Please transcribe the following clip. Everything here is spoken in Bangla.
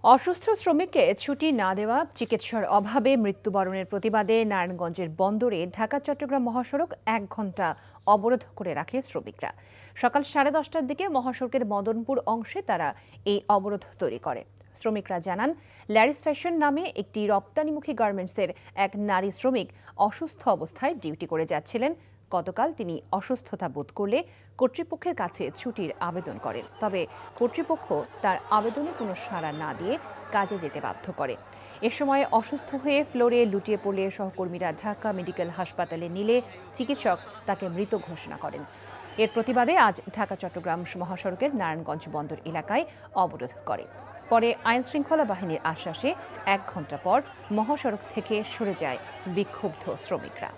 অসুস্থ শ্রমিককে ছুটি না দেওয়া, চিকিৎসার অভাবে মৃত্যুবরণের প্রতিবাদে নারায়ণগঞ্জের বন্দরে ঢাকা চট্টগ্রাম মহাসড়ক ১ ঘণ্টা অবরোধ করে রাখে শ্রমিকরা। সকাল 10:30টার দিকে মহাসড়কের মদনপুর অংশে তারা এই অবরোধ তৈরি করে। শ্রমিকরা জানান, ল্যারিস ফ্যাশন নামে একটি রপ্তানিমুখী গার্মেন্টসের এক নারী শ্রমিক অসুস্থ অবস্থায় ডিউটি করে যাচ্ছিলেন। গতকাল তিনি অসুস্থতা বোধ করলে কর্তৃপক্ষের কাছে ছুটির আবেদন করেন। তবে কর্তৃপক্ষ তার আবেদনে কোনো সাড়া না দিয়ে কাজে যেতে বাধ্য করে। এ সময় অসুস্থ হয়ে ফ্লোরে লুটিয়ে পড়লে সহকর্মীরা ঢাকা মেডিকেল হাসপাতালে নিলে চিকিৎসক তাকে মৃত ঘোষণা করেন। এর প্রতিবাদে আজ ঢাকা চট্টগ্রাম মহাসড়কের নারায়ণগঞ্জ বন্দর এলাকায় অবরোধ করে। পরে আইনশৃঙ্খলা বাহিনীর আশ্বাসে 1 ঘণ্টা পর মহাসড়ক থেকে সরে যায় বিক্ষুব্ধ শ্রমিকরা।